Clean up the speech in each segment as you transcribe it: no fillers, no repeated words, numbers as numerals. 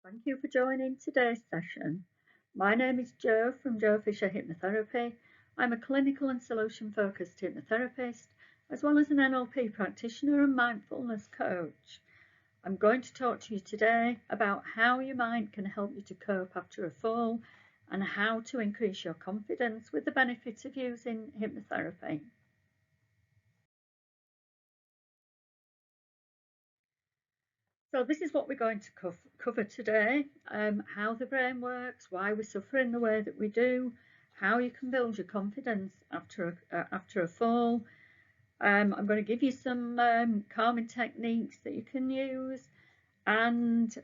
Thank you for joining today's session. My name is Jo from Jo Fisher Hypnotherapy. I'm a clinical and solution focused hypnotherapist, as well as an NLP practitioner and mindfulness coach. I'm going to talk to you today about how your mind can help you to cope after a fall and how to increase your confidence with the benefits of using hypnotherapy. So this is what we're going to cover today, how the brain works, why we suffer in the way that we do, how you can build your confidence after a fall. I'm going to give you some calming techniques that you can use, and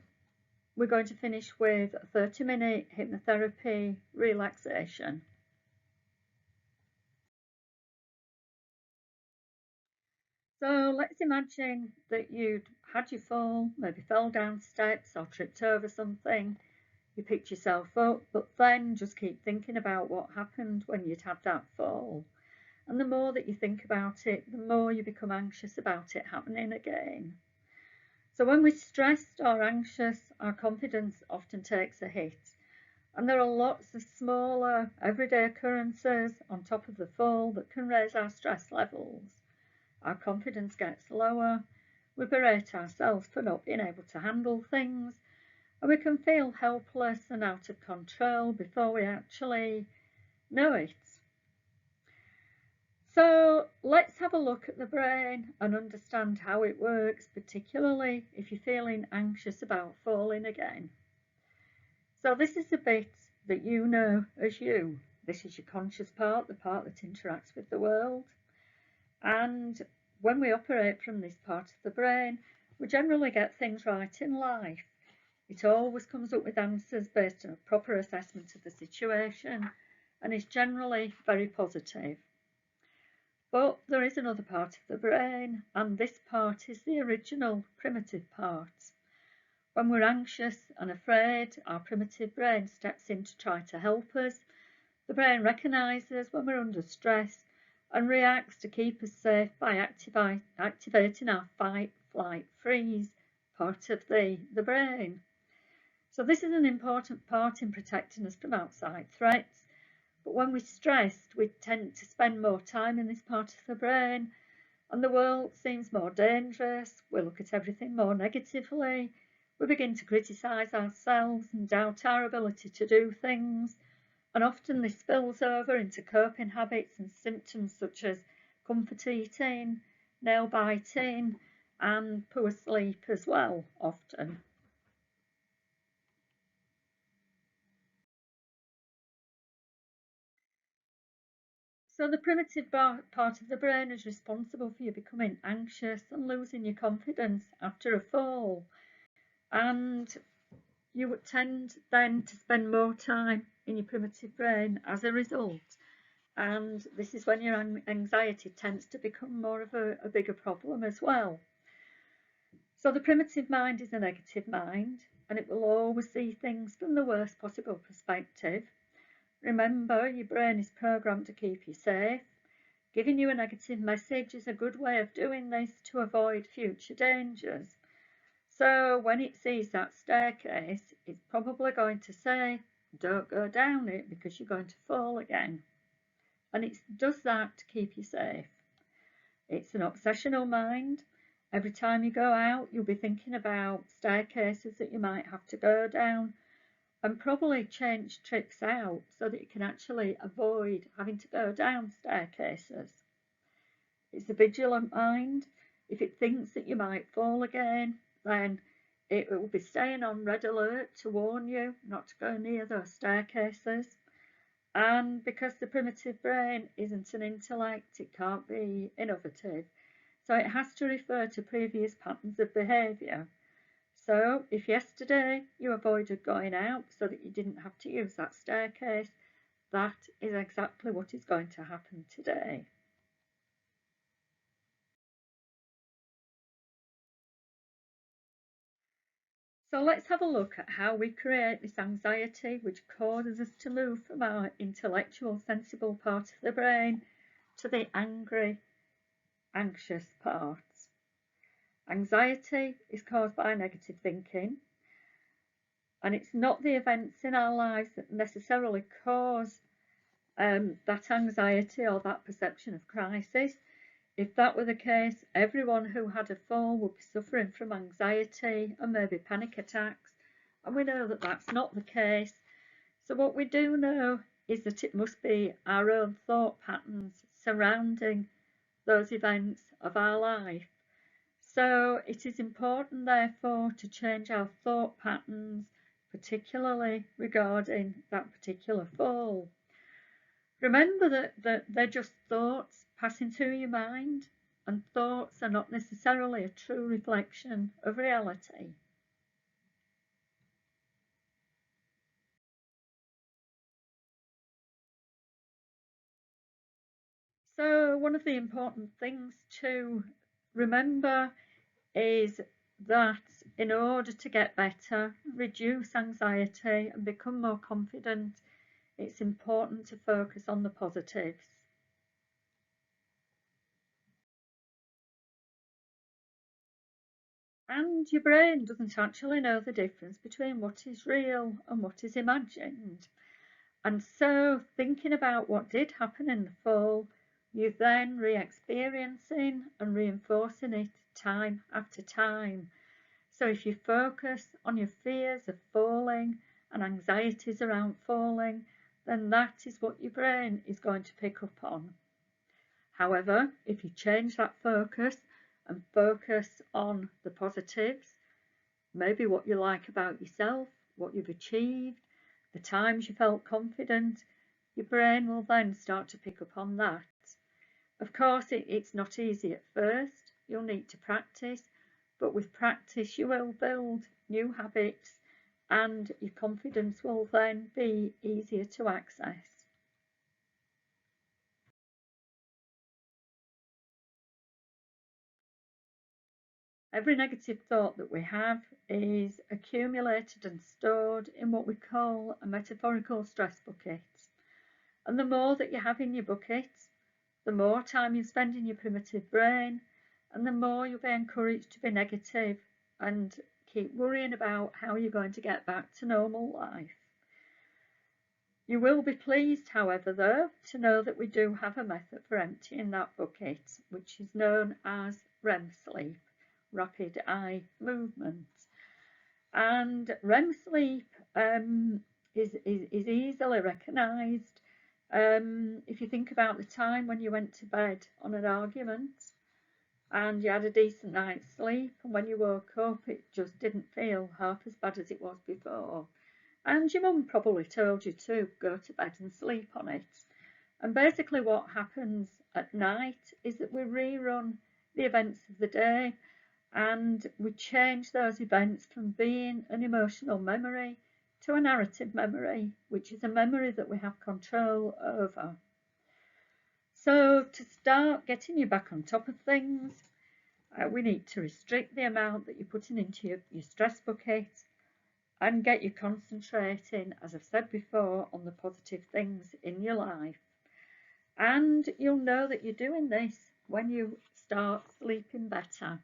we're going to finish with a 30-minute hypnotherapy relaxation. So let's imagine that you'd had your fall, maybe fell down steps or tripped over something. You picked yourself up, but then just keep thinking about what happened when you'd had that fall. And the more that you think about it, the more you become anxious about it happening again. So when we're stressed or anxious, our confidence often takes a hit. And there are lots of smaller everyday occurrences on top of the fall that can raise our stress levels. Our confidence gets lower, we berate ourselves for not being able to handle things, and we can feel helpless and out of control before we actually know it. So let's have a look at the brain and understand how it works, particularly if you're feeling anxious about falling again. So this is the bit that you know as you. This is your conscious part, the part that interacts with the world. And when we operate from this part of the brain, we generally get things right in life. It always comes up with answers based on a proper assessment of the situation and is generally very positive. But there is another part of the brain, and this part is the original primitive part. When we're anxious and afraid, our primitive brain steps in to try to help us. The brain recognises when we're under stress and reacts to keep us safe by activating our fight, flight, freeze part of the brain. So this is an important part in protecting us from outside threats. But when we're stressed, we tend to spend more time in this part of the brain, and the world seems more dangerous. We look at everything more negatively. We begin to criticise ourselves and doubt our ability to do things. And often this spills over into coping habits and symptoms such as comfort eating, nail biting, and poor sleep as well, often. So the primitive part of the brain is responsible for you becoming anxious and losing your confidence after a fall. And you would tend then to spend more time in your primitive brain as a result. And this is when your anxiety tends to become more of a bigger problem as well. So the primitive mind is a negative mind, and it will always see things from the worst possible perspective. Remember, your brain is programmed to keep you safe. Giving you a negative message is a good way of doing this to avoid future dangers. So when it sees that staircase, it's probably going to say, don't go down it because you're going to fall again. And it does that to keep you safe. It's an obsessional mind. Every time you go out, you'll be thinking about staircases that you might have to go down, and probably change trips out so that you can actually avoid having to go down staircases. It's a vigilant mind. If it thinks that you might fall again, then it will be staying on red alert to warn you not to go near those staircases. And because the primitive brain isn't an intellect, it can't be innovative. So it has to refer to previous patterns of behaviour. So if yesterday you avoided going out so that you didn't have to use that staircase, that is exactly what is going to happen today. So let's have a look at how we create this anxiety which causes us to move from our intellectual, sensible part of the brain to the angry, anxious part. Anxiety is caused by negative thinking. And it's not the events in our lives that necessarily cause that anxiety or that perception of crisis. If that were the case, everyone who had a fall would be suffering from anxiety and maybe panic attacks. And we know that that's not the case. So what we do know is that it must be our own thought patterns surrounding those events of our life. So it is important, therefore, to change our thought patterns, particularly regarding that particular fall. Remember that they're just thoughts passing through your mind, and thoughts are not necessarily a true reflection of reality. So one of the important things to remember is that in order to get better, reduce anxiety and become more confident, it's important to focus on the positives. And your brain doesn't actually know the difference between what is real and what is imagined. And so, thinking about what did happen in the fall, you then re-experiencing and reinforcing it time after time. So if you focus on your fears of falling and anxieties around falling, then that is what your brain is going to pick up on. However, if you change that focus and focus on the positives, maybe what you like about yourself, what you've achieved, the times you felt confident, your brain will then start to pick up on that. Of course, it's not easy at first. You'll need to practice, but with practice, you will build new habits and your confidence will then be easier to access. Every negative thought that we have is accumulated and stored in what we call a metaphorical stress bucket. And the more that you have in your bucket, the more time you spend in your primitive brain, and the more you'll be encouraged to be negative and keep worrying about how you're going to get back to normal life. You will be pleased, however, though, to know that we do have a method for emptying that bucket, which is known as REM sleep, rapid eye movement. And REM sleep is easily recognised. If you think about the time when you went to bed on an argument and you had a decent night's sleep, and when you woke up, it just didn't feel half as bad as it was before. And your mum probably told you to go to bed and sleep on it. And basically, what happens at night is that we rerun the events of the day and we change those events from being an emotional memory to a narrative memory, which is a memory that we have control over. So to start getting you back on top of things, we need to restrict the amount that you're putting into your stress bucket and get you concentrating, as I've said before, on the positive things in your life. And you'll know that you're doing this when you start sleeping better.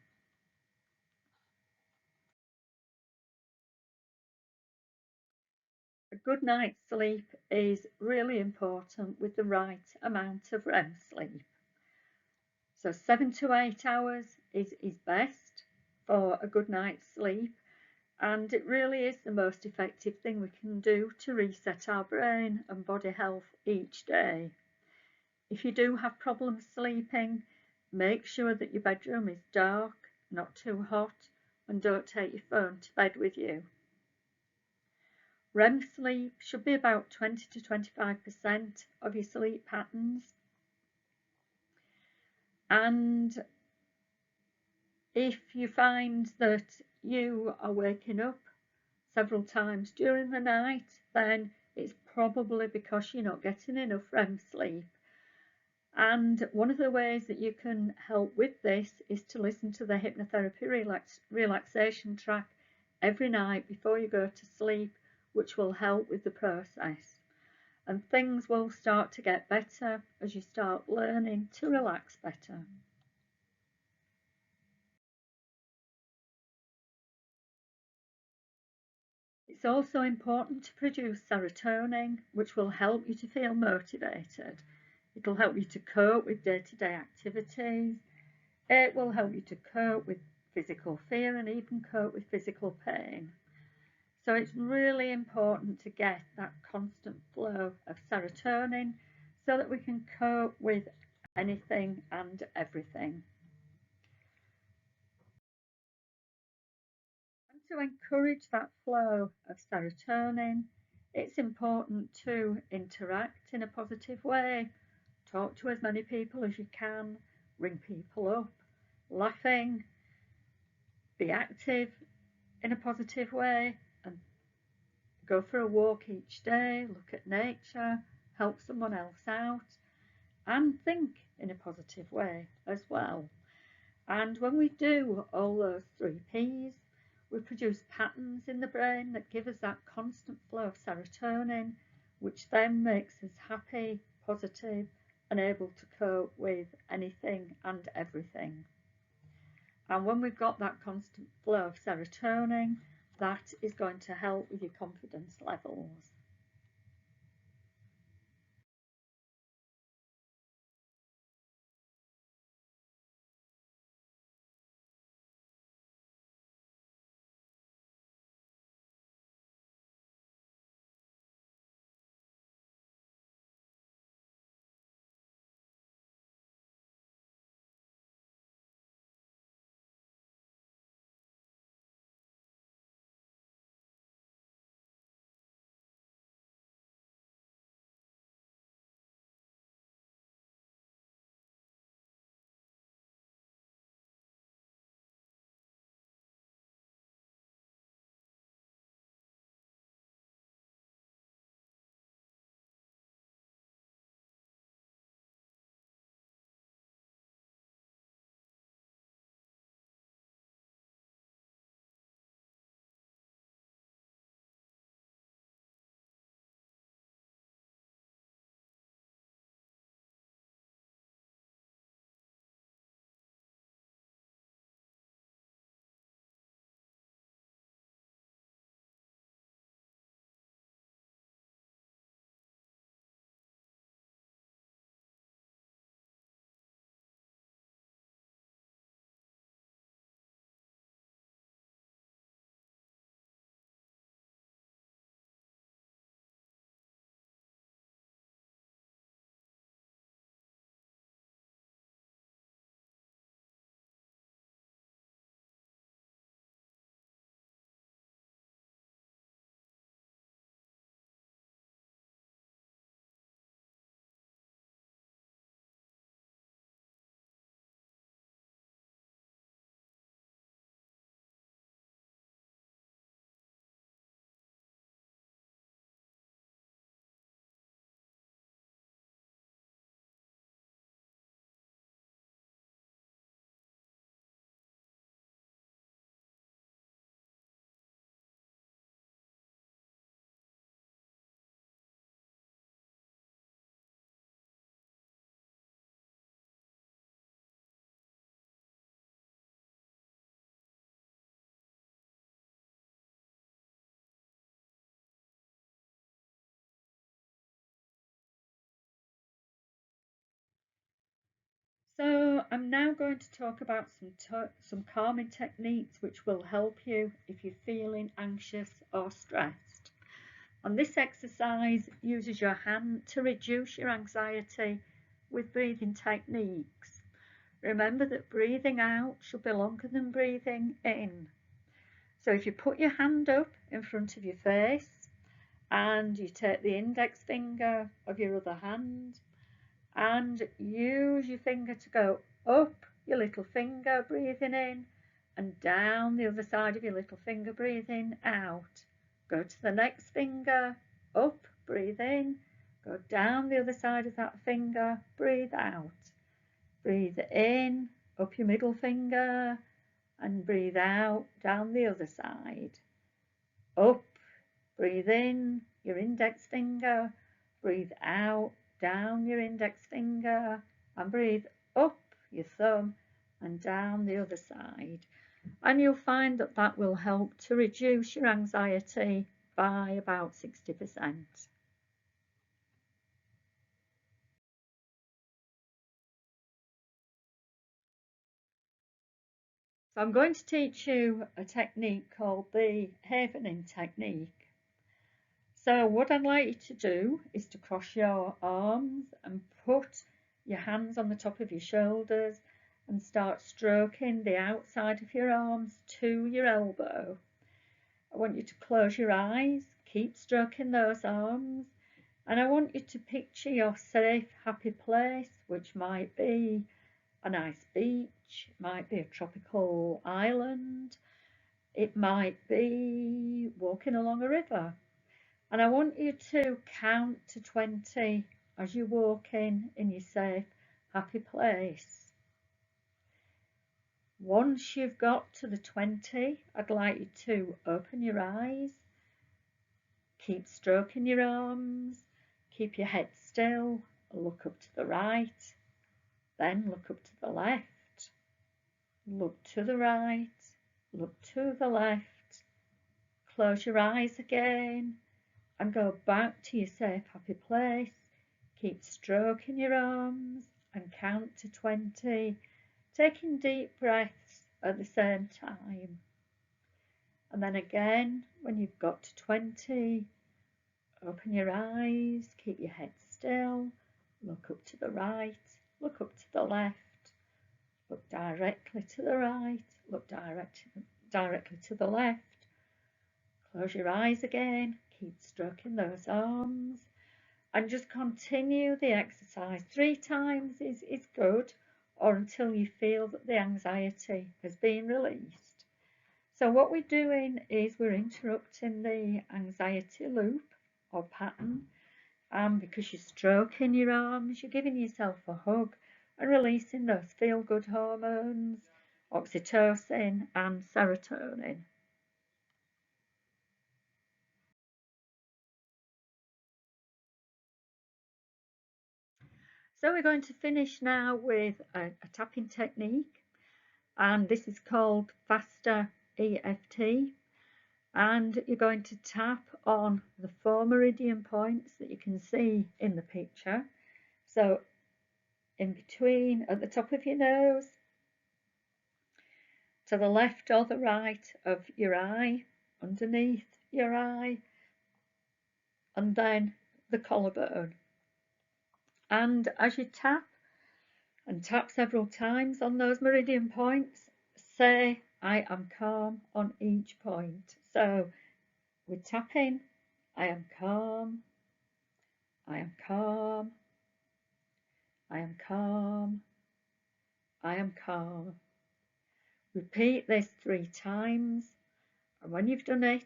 A good night's sleep is really important with the right amount of REM sleep. So 7 to 8 hours is best for a good night's sleep, and it really is the most effective thing we can do to reset our brain and body health each day. If you do have problems sleeping, make sure that your bedroom is dark, not too hot, and don't take your phone to bed with you. REM sleep should be about 20 to 25% of your sleep patterns. And if you find that you are waking up several times during the night, then it's probably because you're not getting enough REM sleep. And one of the ways that you can help with this is to listen to the hypnotherapy relaxation track every night before you go to sleep, which will help with the process. And things will start to get better as you start learning to relax better. It's also important to produce serotonin, which will help you to feel motivated. It'll help you to cope with day-to-day activities. It will help you to cope with physical fear and even cope with physical pain. So it's really important to get that constant flow of serotonin so that we can cope with anything and everything. And to encourage that flow of serotonin, it's important to interact in a positive way. Talk to as many people as you can, ring people up, laughing, be active in a positive way, and go for a walk each day, look at nature, help someone else out, and think in a positive way as well. And when we do all those 3 Ps, we produce patterns in the brain that give us that constant flow of serotonin, which then makes us happy, positive, and able to cope with anything and everything. And when we've got that constant flow of serotonin, that is going to help with your confidence levels. So I'm now going to talk about some calming techniques which will help you if you're feeling anxious or stressed. And this exercise uses your hand to reduce your anxiety with breathing techniques. Remember that breathing out should be longer than breathing in. So if you put your hand up in front of your face and you take the index finger of your other hand and use your finger to go up your little finger, breathing in, and down the other side of your little finger, breathing out. Go to the next finger, up, breathe in, go down the other side of that finger, breathe out. Breathe in, up your middle finger, and breathe out, down the other side. Up, breathe in, your index finger, breathe out, down your index finger, and breathe up your thumb and down the other side. And you'll find that that will help to reduce your anxiety by about 60%. So I'm going to teach you a technique called the havening technique. So what I'd like you to do is to cross your arms and put your hands on the top of your shoulders and start stroking the outside of your arms to your elbow. I want you to close your eyes, keep stroking those arms, and I want you to picture your safe, happy place, which might be a nice beach, might be a tropical island, it might be walking along a river. And I want you to count to 20 as you walk in your safe, happy place. Once you've got to the 20, I'd like you to open your eyes, keep stroking your arms, keep your head still, look up to the right, then look up to the left, look to the right, look to the left, close your eyes again, and go back to your safe, happy place. Keep stroking your arms and count to 20, taking deep breaths at the same time. And then again, when you've got to 20, open your eyes, keep your head still, look up to the right, look up to the left, look directly to the right, look directly to the left. Close your eyes again, keep stroking those arms, and just continue the exercise. 3 times is good, or until you feel that the anxiety has been released. So what we're doing is we're interrupting the anxiety loop or pattern, and because you're stroking your arms, you're giving yourself a hug and releasing those feel-good hormones, oxytocin and serotonin. So we're going to finish now with a tapping technique, and this is called faster EFT, and you're going to tap on the 4 meridian points that you can see in the picture. So in between, at the top of your nose, to the left or the right of your eye, underneath your eye, and then the collarbone. And as you tap and tap several times on those meridian points, say I am calm on each point. So we're tapping, I am calm, I am calm, I am calm, I am calm. Repeat this 3 times, and when you've done it,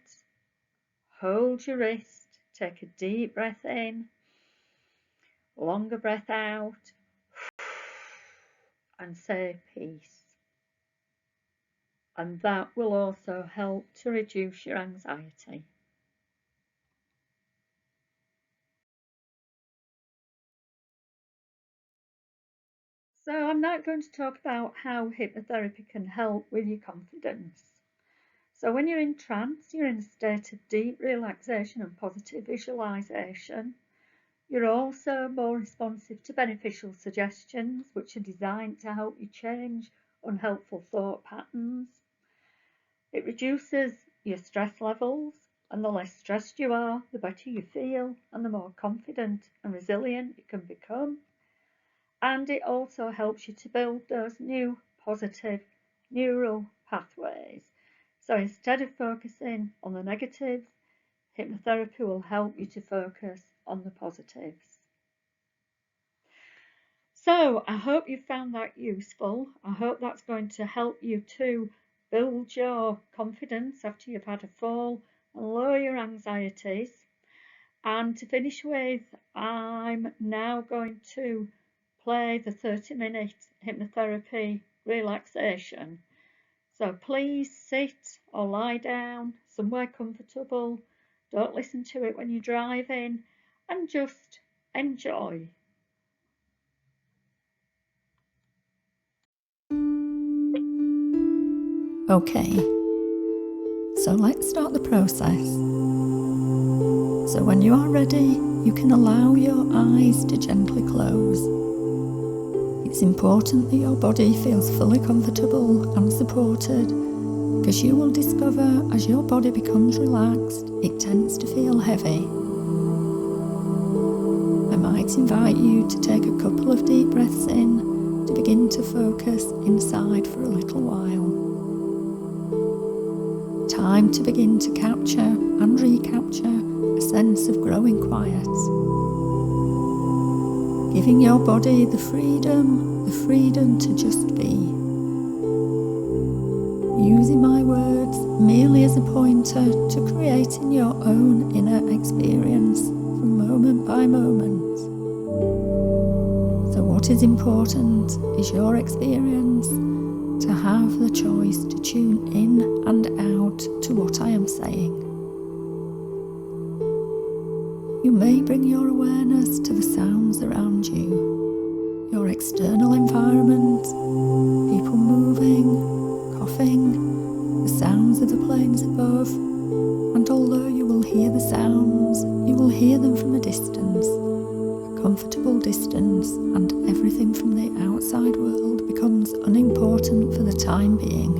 hold your wrist, take a deep breath in, longer breath out, and say peace. And that will also help to reduce your anxiety. So I'm now going to talk about how hypnotherapy can help with your confidence. So when you're in trance, you're in a state of deep relaxation and positive visualization. You're also more responsive to beneficial suggestions, which are designed to help you change unhelpful thought patterns. It reduces your stress levels, and the less stressed you are, the better you feel and the more confident and resilient you can become. And it also helps you to build those new positive neural pathways. So instead of focusing on the negatives, hypnotherapy will help you to focus on the positives. So I hope you found that useful. I hope that's going to help you to build your confidence after you've had a fall and lower your anxieties. And to finish with, I'm now going to play the 30-minute hypnotherapy relaxation. So please sit or lie down somewhere comfortable. Don't listen to it when you're driving, and just enjoy. Okay, so let's start the process. So when you are ready, you can allow your eyes to gently close. It's important that your body feels fully comfortable and supported, because you will discover as your body becomes relaxed, it tends to feel heavy. I might invite you to take a couple of deep breaths in to begin to focus inside for a little while. Time to begin to capture and recapture a sense of growing quiet. Giving your body the freedom to just be. Using my words merely as a pointer to creating your own inner experience from moment by moment. So what is important is your experience, to have the choice to tune in and out to what I am saying. You may bring your awareness to the sounds around you, your external environment, people moving, coughing, the sounds of the planes above, and although you will hear the sounds, you will hear them from a distance, a comfortable distance, and everything from the outside world becomes unimportant for the time being.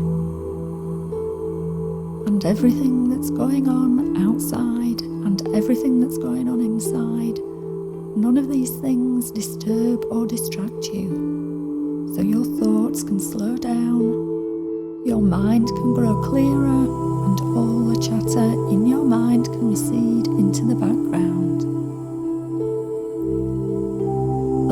And everything that's going on outside and everything that's going on inside, none of these things disturb or distract you. So your thoughts can slow down, your mind can grow clearer, and all the chatter in your mind can recede into the background.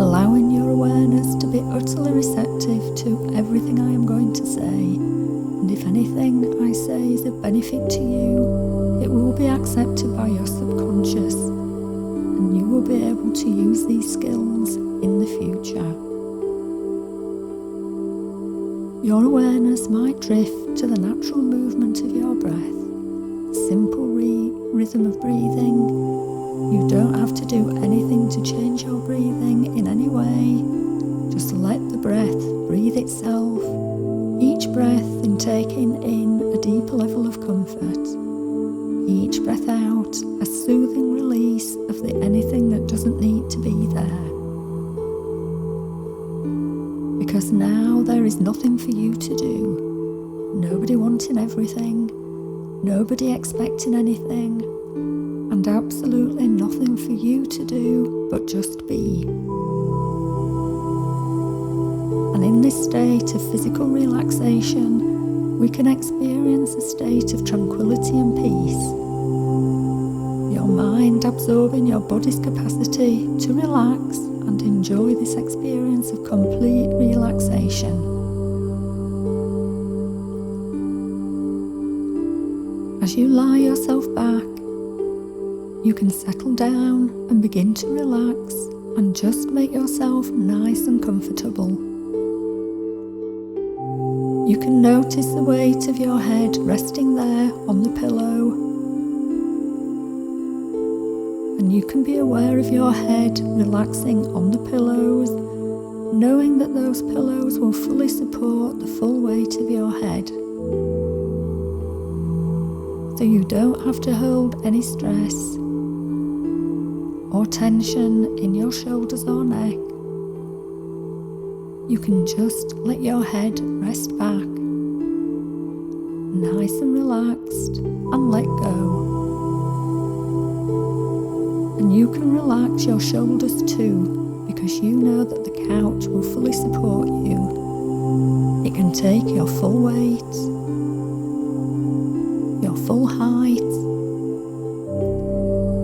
Allowing your awareness to be utterly receptive to everything I am going to say, and if anything I say is of benefit to you, it will be accepted by your subconscious, and you will be able to use these skills in the future. Your awareness might drift to the natural movement of your breath, a simple rhythm of breathing. You don't have to do anything to change your breathing in any way. Just let the breath breathe itself, each breath taking in a deeper level of comfort, each breath out a soothing release of the anything that doesn't need to be there. Because now there is nothing for you to do, nobody wanting everything, nobody expecting anything, and absolutely nothing for you to do but just be. And in this state of physical relaxation, we can experience a state of tranquility and peace. Your mind absorbing your body's capacity to relax and enjoy this experience of complete relaxation. As you lie yourself back, you can settle down and begin to relax and just make yourself nice and comfortable. You can notice the weight of your head resting there on the pillow, and you can be aware of your head relaxing on the pillows, knowing that those pillows will fully support the full weight of your head. So you don't have to hold any stress or tension in your shoulders or neck. You can just let your head rest back, nice and relaxed, and let go. And you can relax your shoulders too, because you know that the couch will fully support you. It can take your full weight, your full height,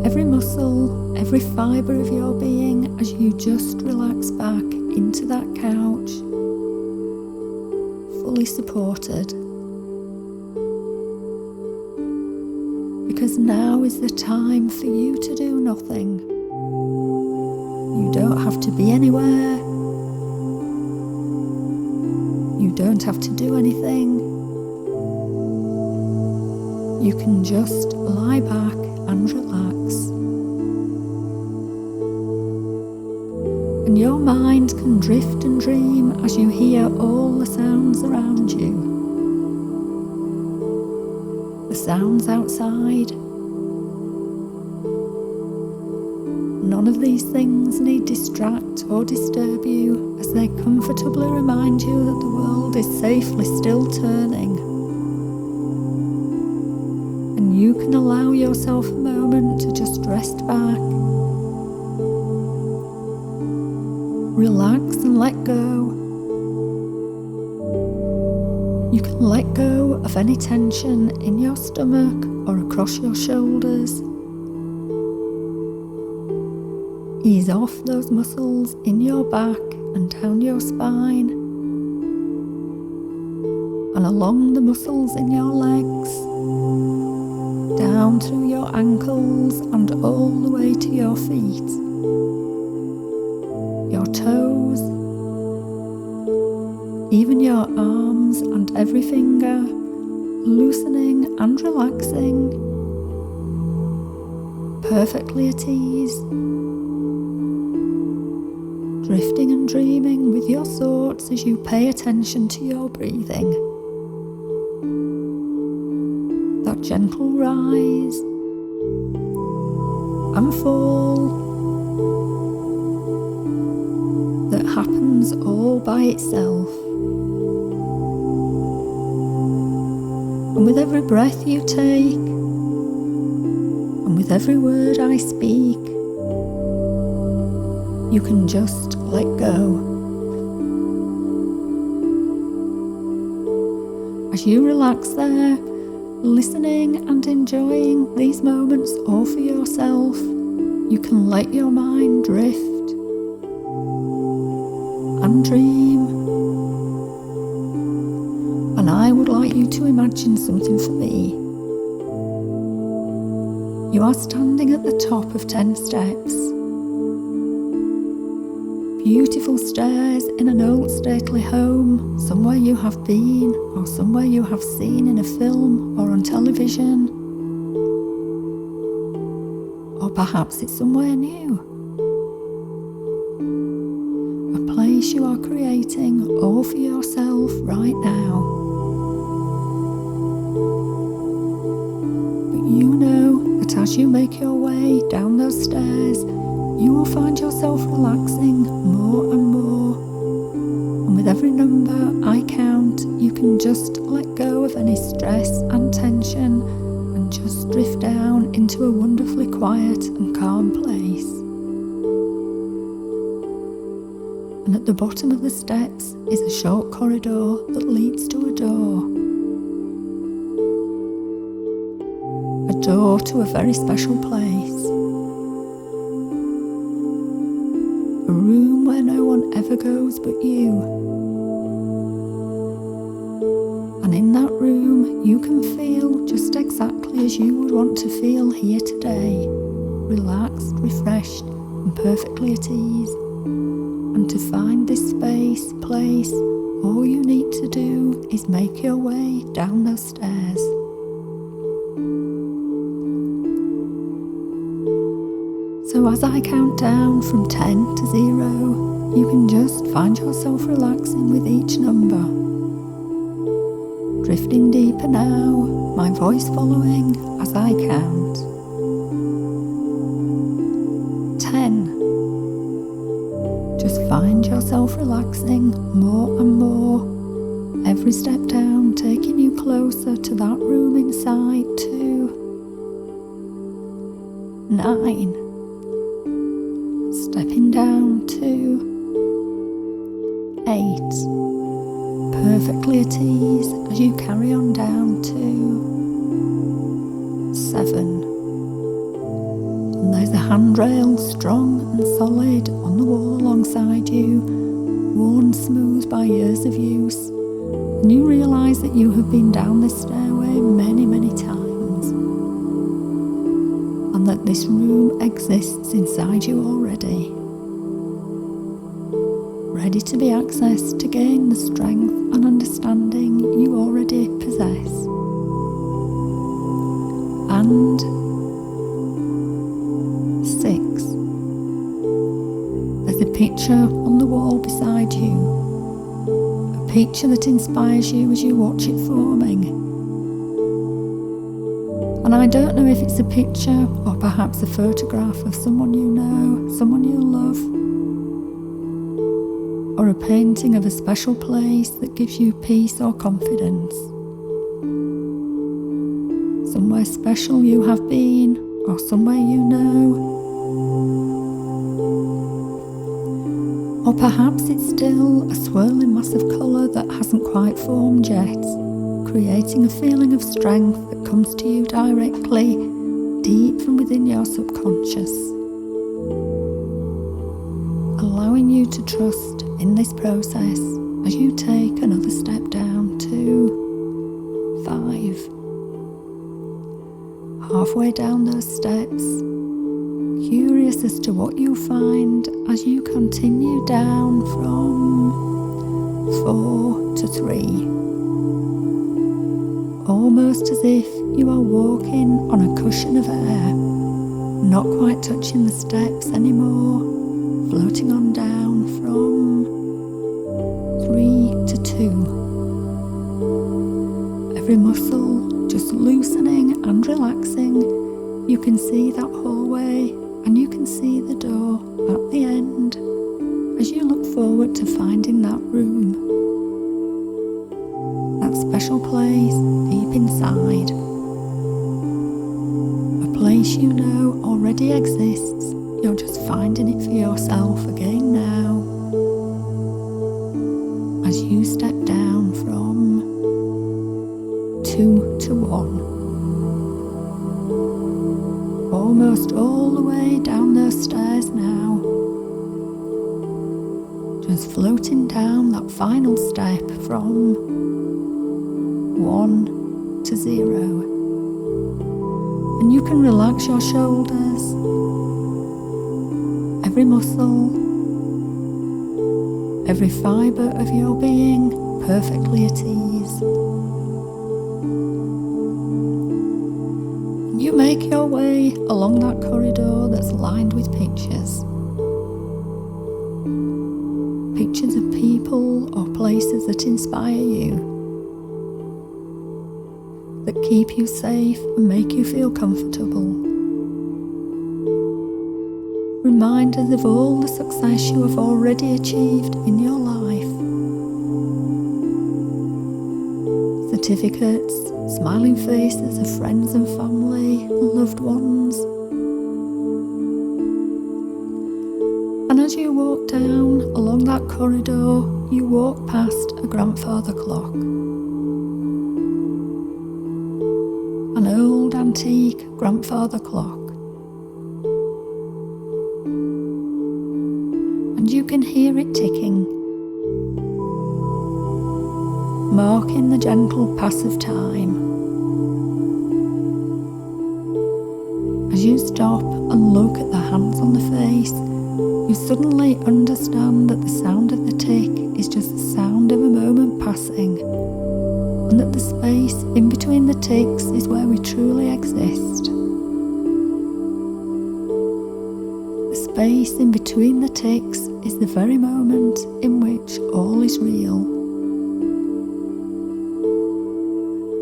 every muscle, every fibre of your being as you just relax back into that couch, fully supported. Because now is the time for you to do nothing. You don't have to be anywhere. You don't have to do anything. You can just lie back and relax. And your mind can drift and dream as you hear all the sounds around you. The sounds outside, none of these things need distract or disturb you, as they comfortably remind you that the world is safely still turning. And you can allow yourself a moment to just rest back, relax and let go. You can let go of any tension in your stomach or across your shoulders. Ease off those muscles in your back and down your spine, and along the muscles in your legs, down through your ankles and all the way to your feet, your toes, even your arms and every finger, loosening and relaxing, perfectly at ease, drifting and dreaming with your thoughts as you pay attention to your breathing. That gentle rise and fall that happens all by itself. And with every breath you take, and with every word I speak, you can just let go. As you relax there, listening and enjoying these moments all for yourself, you can let your mind drift and dream. And I would like you to imagine something for me. You are standing at the top of 10 steps. Beautiful stairs in an old stately home, somewhere you have been or somewhere you have seen in a film or on television. Or perhaps it's somewhere new. A place you are creating all for yourself right now. But you know that as you make your way down those stairs, you will find yourself relaxing more and more. And with every number I count, you can just let go of any stress and tension and just drift down into a wonderfully quiet and calm place. And at the bottom of the steps is a short corridor that leads to a door. A door to a very special place. A room where no one ever goes but you. And in that room you can feel just exactly as you would want to feel here today, relaxed, refreshed and perfectly at ease. And to find this space, place, all you need to do is make your way down those stairs. So as I count down from 10 to 0, you can just find yourself relaxing with each number. Drifting deeper now, my voice following as I count. 10. Just find yourself relaxing more and more. Every step down taking you closer to that room inside too. 9. Stepping down to 8, perfectly at ease as you carry on down to 7. And there's a handrail strong and solid on the wall alongside you, worn smooth by years of use. And you realise that you have been down this stairway many, many times. And that this room exists inside you already, ready to be accessed to gain the strength and understanding you already possess. And 6. There's a picture on the wall beside you, a picture that inspires you as you watch it forming. And And I don't know if it's a picture or perhaps a photograph of someone you know, someone you love, or a painting of a special place that gives you peace or confidence. Somewhere special you have been, or somewhere you know. Or perhaps it's still a swirling mass of colour that hasn't quite formed yet, creating a feeling of strength that comes to you directly, deep from within your subconscious, allowing you to trust in this process as you take another step down to 5. Halfway down those steps, curious as to what you find as you continue down from 4 to 3. Almost as if you are walking on a cushion of air, not quite touching the steps anymore, floating on down from 3 to 2. Every muscle just loosening and relaxing. You can see that hallway and you can see the door at the end as you look forward to finding that room, that special place deep inside, a place you know already exists. You're just finding it for yourself again now as you step down from 2 to 1. Almost all the way down those stairs now, just floating down that final step from 1 to 0. And you can relax your shoulders, every muscle, every fibre of your being perfectly at ease. You make your way along that corridor that's lined with pictures. Pictures of people or places that inspire you, that keep you safe and make you feel comfortable. Reminders of all the success you have already achieved in your life. Certificates, smiling faces of friends and family and loved ones. And as you walk down along that corridor, you walk past a grandfather clock. An old antique grandfather clock. And you can hear it ticking, marking the gentle pass of time. As you stop and look at the hands on the face, you suddenly understand that the sound of the tick is just the sound of a moment passing, and that the space in between the ticks is where we truly exist. The space in between the ticks is the very moment in which all is real.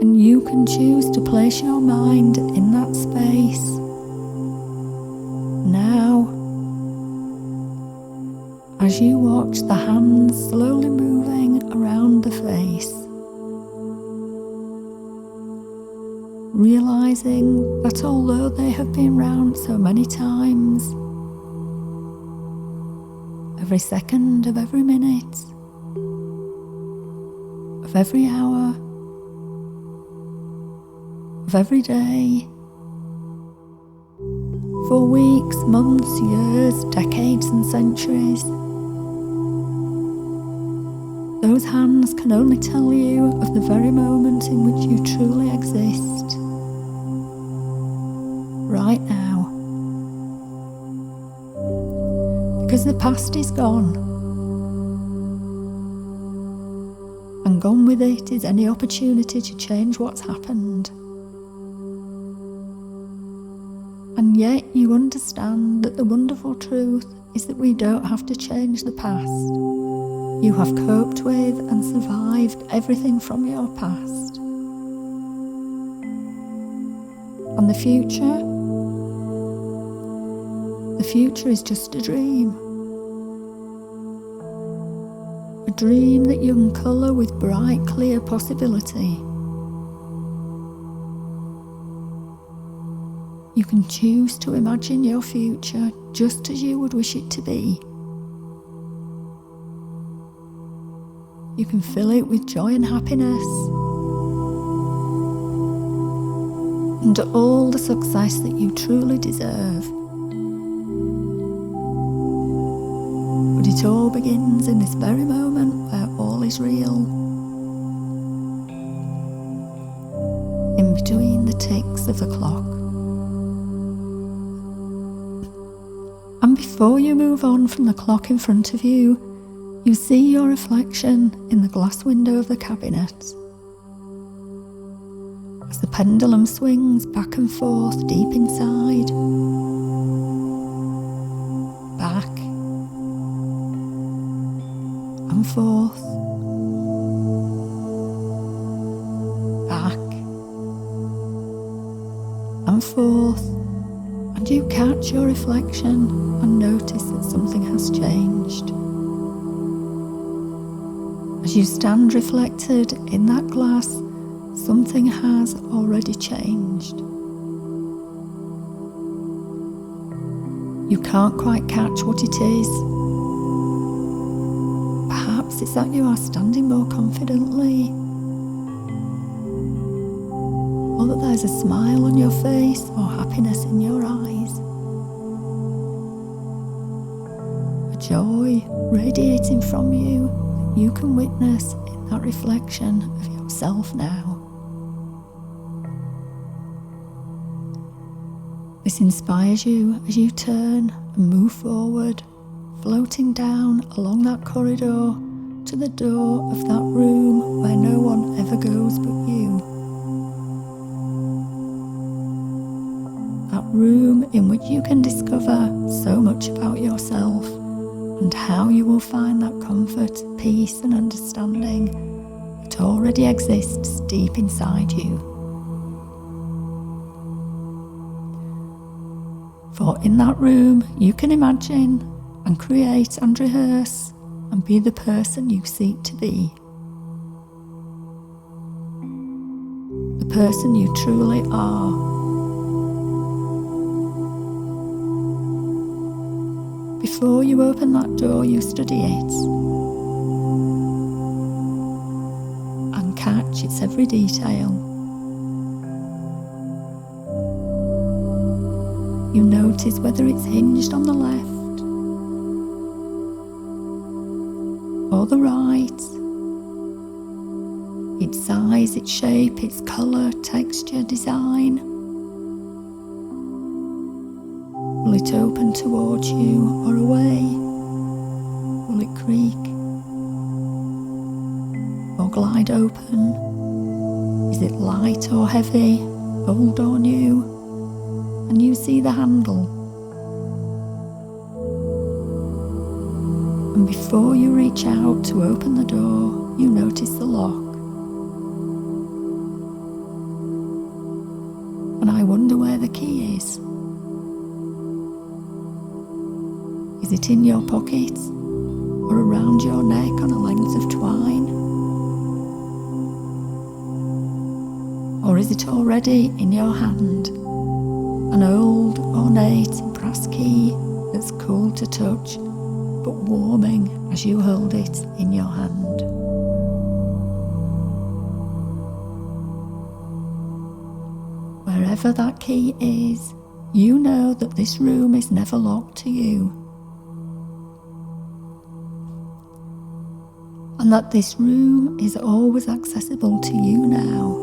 And you can choose to place your mind in that space now, as you watch the hands slowly moving around the face, realizing that although they have been round so many times, every second of every minute, of every hour, of every day, for weeks, months, years, decades and centuries, those hands can only tell you of the very moment in which you truly exist, right now. Because the past is gone, and gone with it is any opportunity to change what's happened. And yet you understand that the wonderful truth is that we don't have to change the past. You have coped with and survived everything from your past. And the future is just a dream. A dream that you can colour with bright, clear possibility. You can choose to imagine your future just as you would wish it to be. You can fill it with joy and happiness, and all the success that you truly deserve. But it all begins in this very moment where all is real, in between the ticks of the clock. And before you move on from the clock in front of you, you see your reflection in the glass window of the cabinet. As the pendulum swings back and forth deep inside, back and forth, back and forth, and you catch your reflection and notice that something has changed. As you stand reflected in that glass, something has already changed. You can't quite catch what it is. Perhaps it's that you are standing more confidently, or that there's a smile on your face or happiness in your eyes. A joy radiating from you that you can witness in that reflection of yourself now. This inspires you as you turn and move forward, floating down along that corridor to the door of that room where no one ever goes but you. That room in which you can discover so much about yourself and how you will find that comfort, peace and understanding that already exists deep inside you. For in that room you can imagine and create and rehearse and be the person you seek to be. The person you truly are. Before you open that door, you study it and catch its every detail. You notice whether it's hinged on the left or the right, its size, its shape, its colour, texture, design. Will it open towards you or away? Will it creak or glide open? Is it light or heavy, old or new? And you see the handle. And before you reach out to open the door, you notice the lock. And I wonder where the key is. Is it in your pocket or around your neck on a length of twine? Or is it already in your hand? An old, ornate, brass key that's cool to touch, but warming as you hold it in your hand. Wherever that key is, you know that this room is never locked to you, and that this room is always accessible to you now.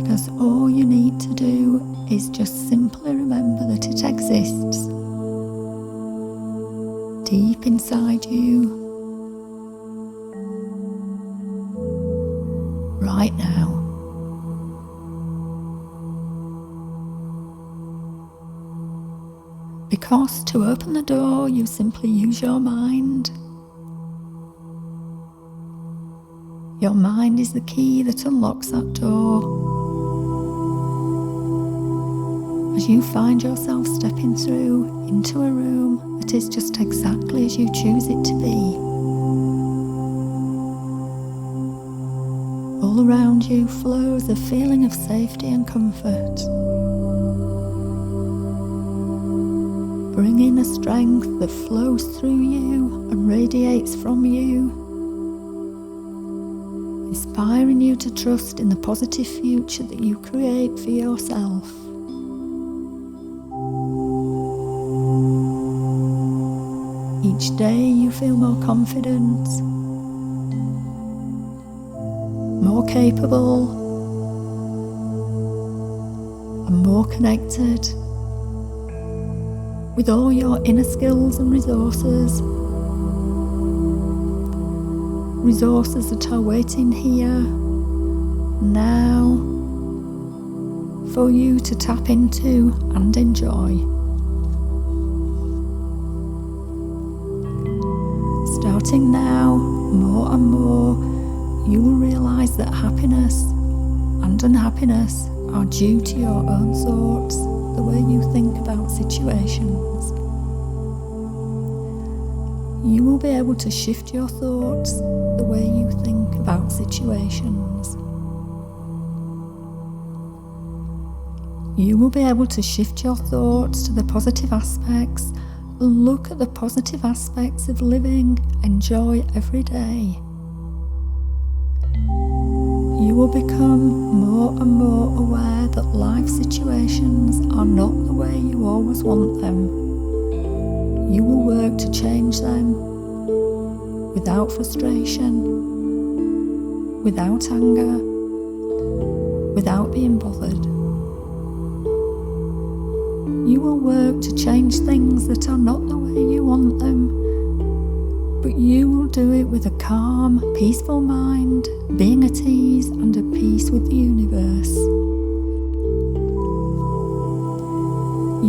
Because all you need to do is just simply remember that it exists deep inside you right now. Because to open the door, you simply use your mind. Your mind is the key that unlocks that door. As you find yourself stepping through into a room that is just exactly as you choose it to be. All around you flows a feeling of safety and comfort, bringing a strength that flows through you and radiates from you, inspiring you to trust in the positive future that you create for yourself. Each day you feel more confident, more capable, and more connected with all your inner skills and resources that are waiting here now for you to tap into and enjoy. Starting now, more and more, you will realize that happiness and unhappiness are due to your own thoughts, the way you think about situations. You will be able to shift your thoughts the way you think about situations. You will be able to shift your thoughts to the positive aspects and look at the positive aspects of living, enjoy every day. You will become more and more aware that life situations are not the way you always want them. You will work to change them without frustration, without anger, without being bothered. You will work to change things that are not the way you want them, but you will do it with a calm, peaceful mind, being at ease and at peace with the universe.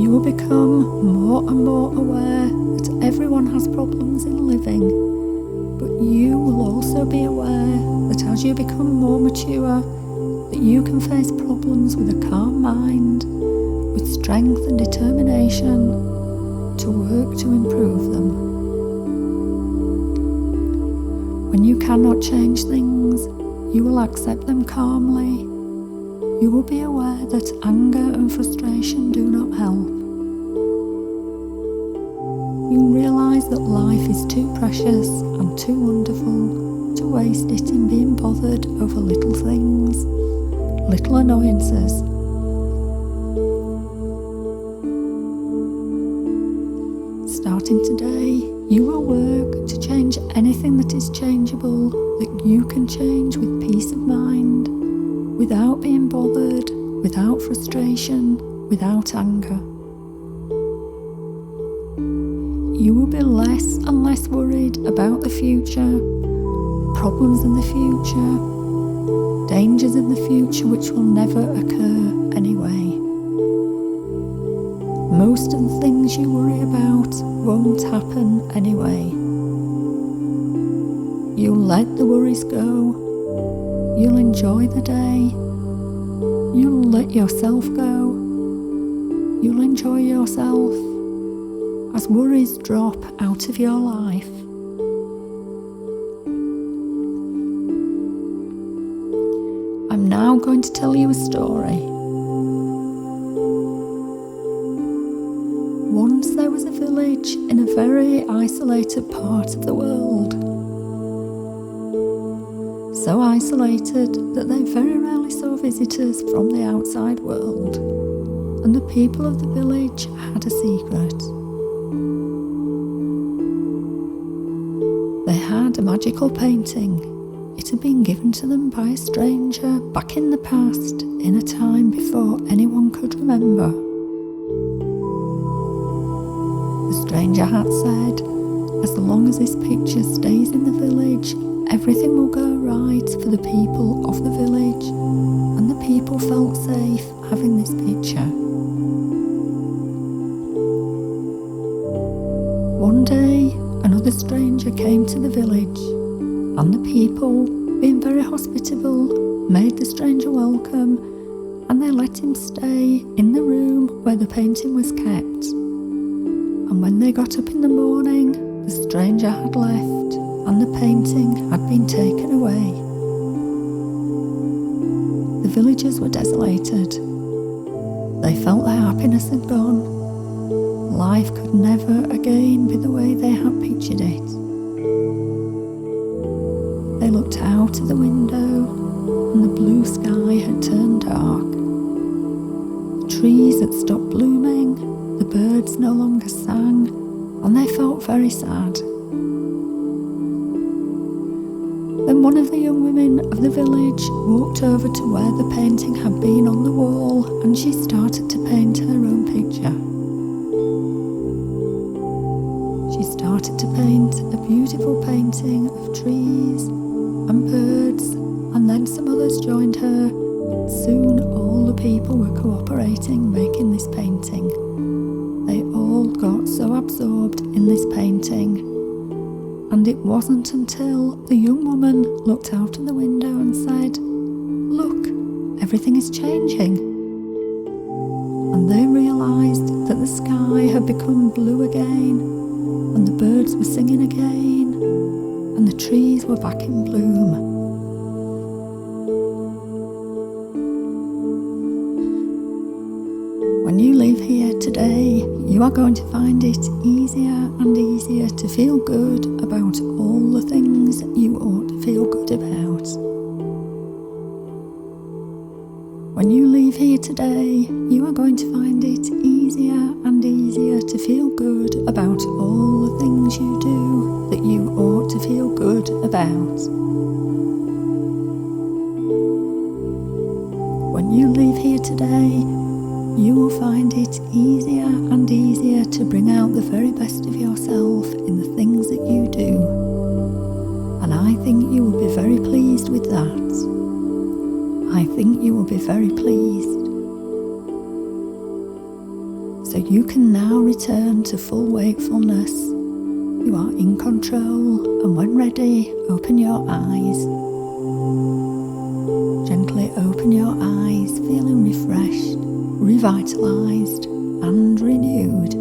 You will become more and more aware that everyone has problems in living, but you will also be aware that as you become more mature, that you can face problems with a calm mind, with strength and determination to work to improve them. When you cannot change things, you will accept them calmly. You will be aware that anger and frustration do not help. You realise that life is too precious and too wonderful to waste it in being bothered over little things, little annoyances. Starting today, you will work to change anything that is changeable that you can change with peace of mind, without being bothered, without frustration, without anger. You will be less and less worried about the future, problems in the future, dangers in the future which will never occur anyway. Most of the things you worry about won't happen anyway. You'll let the worries go. You'll enjoy the day. You'll let yourself go. You'll enjoy yourself as worries drop out of your life. I'm now going to tell you a story. Once there was a village in a very isolated part of the world. So isolated that they very rarely saw visitors from the outside world, and the people of the village had a secret. They had a magical painting. It had been given to them by a stranger back in the past, in a time before anyone could remember. The stranger had said, as long as this picture stays in the village, everything will go right for the people of the village, and the people felt safe having this picture. One day, another stranger came to the village, and the people being very hospitable, made the stranger welcome, and they let him stay in the room where the painting was kept. And when they got up in the morning, the stranger had left and the painting had been taken away. The villagers were desolated. They felt their happiness had gone. Life could never again be the way they had pictured it. They looked out of the window and the blue sky had turned dark. The trees had stopped blooming, the birds no longer sang, and they felt very sad. Then one of the young women of the village walked over to where the painting had been on the wall, and she started to paint her own picture. She started to paint a beautiful painting of trees and birds, and then some others joined her. Soon all the people were cooperating, making this painting. They all got so absorbed in this painting, and it wasn't until the young woman looked out of the window and said, "Look, everything is changing." And they realised that the sky had become blue again, and the birds were singing again, and the trees were back in bloom. When you leave here today, you are going to find it easier and easier to feel good about all the things you ought to feel good about. When you leave here today, you are going to find it easier and easier to feel good about all the things you do that you ought to feel good about. When you leave here today, you will find it easier and easier to bring out the very best of yourself in the things that you do. And I think you will be very pleased with that. I think you will be very pleased. So you can now return to full wakefulness. You are in control, and when ready, open your eyes. Gently open your eyes, feeling refreshed, revitalized and renewed.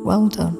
Well done.